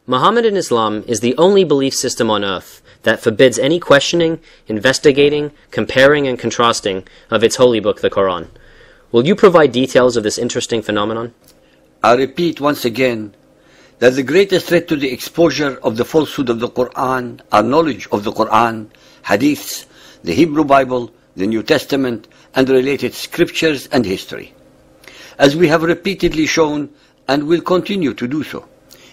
Mohammedan Islam is the only belief system on earth that forbids any questioning, investigating, comparing, and contrasting of its holy book, the Quran. Will you provide details of this interesting phenomenon? I repeat once again that the greatest threat to the exposure of the falsehood of the Quran are knowledge of the Quran, hadiths, the Hebrew Bible, the New Testament, and related scriptures and history. As we have repeatedly shown and will continue to do so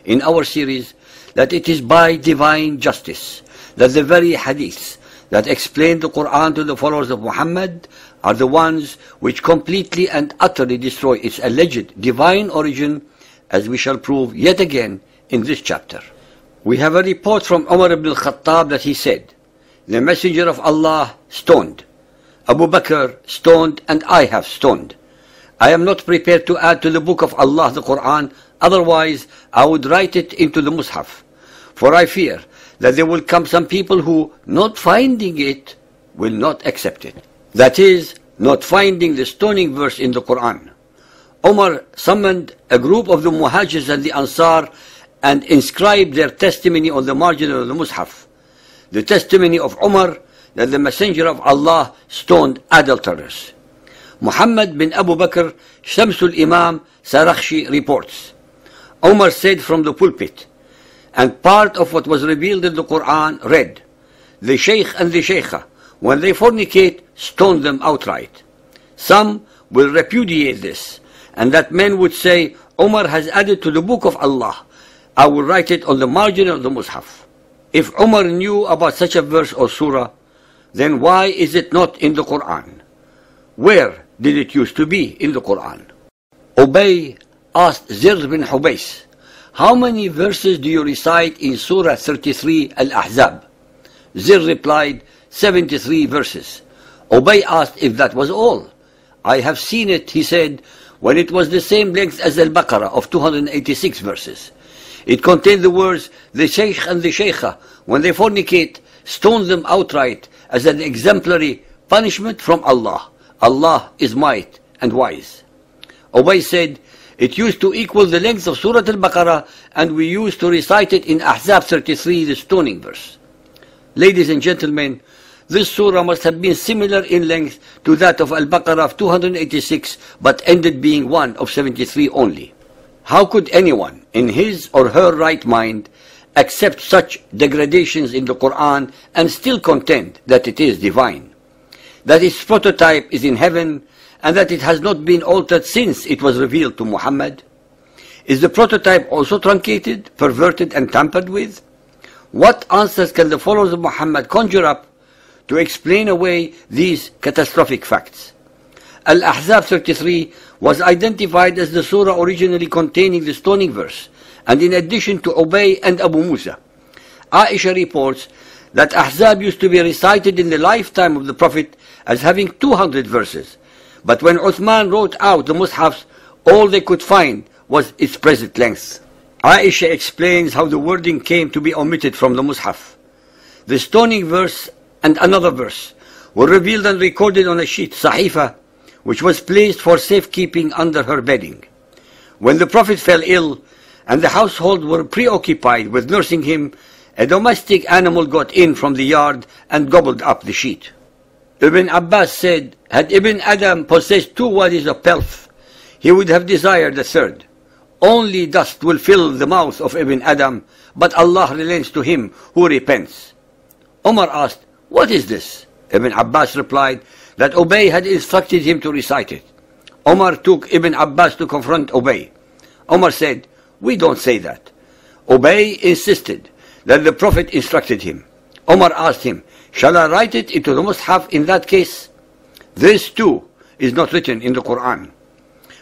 in our series, that it is by divine justice that the very hadiths that explain the Quran to the followers of Muhammad are the ones which completely and utterly destroy its alleged divine origin, as we shall prove yet again in this chapter. We have a report from Umar ibn al-Khattab that he said, "The Messenger of Allah stoned, Abu Bakr stoned, and I have stoned. I am not prepared to add to the book of Allah, the Quran, otherwise I would write it into the Mus'haf. For I fear that there will come some people who, not finding it, will not accept it." That is, not finding the stoning verse in the Quran. Umar summoned a group of the Muhajirs and the Ansar and inscribed their testimony on the margin of the Mus'haf. The testimony of Umar that the Messenger of Allah stoned adulterers. Muhammad bin Abu Bakr, Shamsul Imam Sarakhshi reports, Umar said from the pulpit, and part of what was revealed in the Quran read, "The Shaykh and the Shaykha, when they fornicate, stone them outright." Some will repudiate this, and that men would say, Umar has added to the book of Allah. I will write it on the margin of the Mus'haf. If Umar knew about such a verse or surah, then why is it not in the Quran? Where did it used to be in the Quran? Ubay asked Zir bin Hubays, "How many verses do you recite in Surah 33 Al-Ahzab?" Zir replied, 73 verses. Ubay asked if that was all. "I have seen it," he said, "when it was the same length as Al-Baqarah of 286 verses. It contained the words, 'The Shaykh and the Shaykha, when they fornicate, stone them outright as an exemplary punishment from Allah. Allah is might and wise.'" Ubay said, "It used to equal the length of Surah Al-Baqarah, and we used to recite it in Ahzab 33, the stoning verse." Ladies and gentlemen, this surah must have been similar in length to that of Al-Baqarah of 286, but ended being one of 73 only. How could anyone in his or her right mind accept such degradations in the Quran and still contend that it is divine, that its prototype is in heaven, and that it has not been altered since it was revealed to Muhammad? Is the prototype also truncated, perverted, and tampered with? What answers can the followers of Muhammad conjure up to explain away these catastrophic facts? Al-Ahzab 33 was identified as the surah originally containing the stoning verse, and in addition to Ubay and Abu Musa, Aisha reports that Ahzab used to be recited in the lifetime of the Prophet as having 200 verses, but when Uthman wrote out the Mus'hafs, all they could find was its present length. Aisha explains how the wording came to be omitted from the Mus'haf. The stoning verse and another verse were revealed and recorded on a sheet, Sahifa, which was placed for safekeeping under her bedding. When the Prophet fell ill and the household were preoccupied with nursing him, a domestic animal got in from the yard and gobbled up the sheet. Ibn Abbas said, had Ibn Adam possessed 2 wadis of pelf, he would have desired a third. Only dust will fill the mouth of Ibn Adam, but Allah relents to him who repents. Umar asked, "What is this?" Ibn Abbas replied that Ubay had instructed him to recite it. Umar took Ibn Abbas to confront Ubay. Umar said, "We don't say that." Ubay insisted that the Prophet instructed him. Umar asked him, "Shall I write it into the Mus'haf in that case?" This too is not written in the Quran.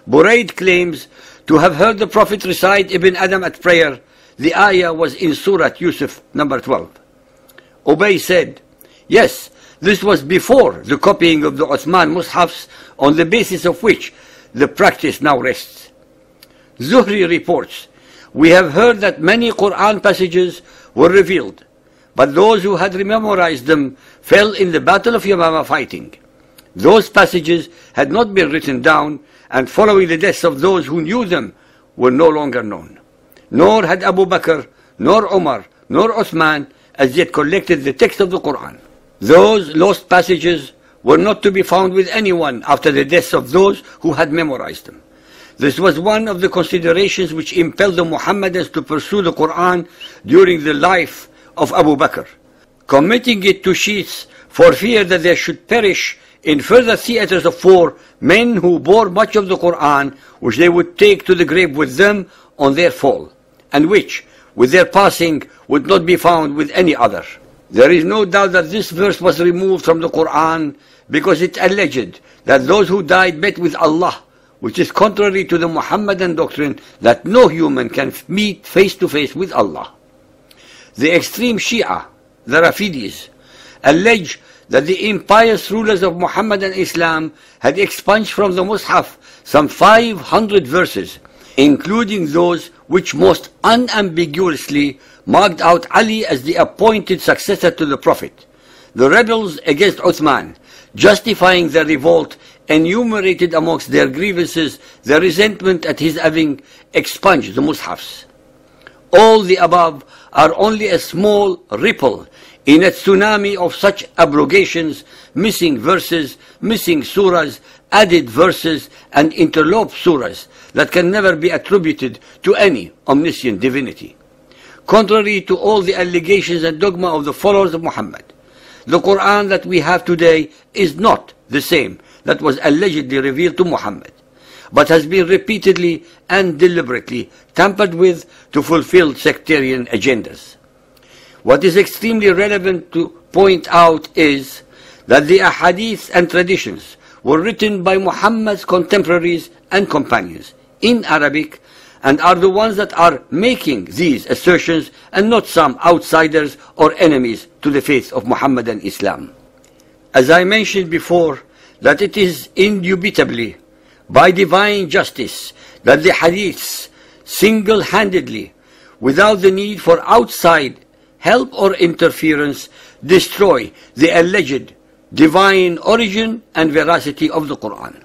Burayd claims to have heard the Prophet recite Ibn Adam at prayer. The ayah was in Surah Yusuf number 12. Ubay said, "Yes, this was before the copying of the Uthman Mus'hafs, on the basis of which the practice now rests." Zuhri reports, "We have heard that many Quran passages were revealed, but those who had memorized them fell in the battle of Yamama fighting. Those passages had not been written down, and following the deaths of those who knew them were no longer known. Nor had Abu Bakr nor Umar, nor Uthman as yet collected the text of the Quran. Those lost passages were not to be found with anyone after the deaths of those who had memorized them. This was one of the considerations which impelled the Muhammadans to pursue the Quran during the life of Abu Bakr, committing it to sheaths for fear that there should perish in further theaters of war men who bore much of the Quran, which they would take to the grave with them on their fall, and which, with their passing, would not be found with any other. There is no doubt that this verse was removed from the Quran because it alleged that those who died met with Allah, which is contrary to the Muhammadan doctrine that no human can meet face to face with Allah. The extreme Shia, the Rafidis, allege that the impious rulers of Muhammadan Islam had expunged from the Mus'haf some 500 verses, including those which most unambiguously marked out Ali as the appointed successor to the Prophet. The rebels against Uthman, justifying their revolt, enumerated amongst their grievances their resentment at his having expunged the Mus'hafs. All the above are only a small ripple in a tsunami of such abrogations, missing verses, missing surahs, added verses, and interloped surahs that can never be attributed to any omniscient divinity. Contrary to all the allegations and dogma of the followers of Muhammad, the Quran that we have today is not the same that was allegedly revealed to Muhammad, but has been repeatedly and deliberately tampered with to fulfill sectarian agendas. What is extremely relevant to point out is that the ahadith and traditions were written by Muhammad's contemporaries and companions in Arabic, and are the ones that are making these assertions, and not some outsiders or enemies to the faith of Muhammadan Islam. As I mentioned before, that it is indubitably by divine justice that the hadiths single-handedly, without the need for outside help or interference, destroy the alleged divine origin and veracity of the Quran.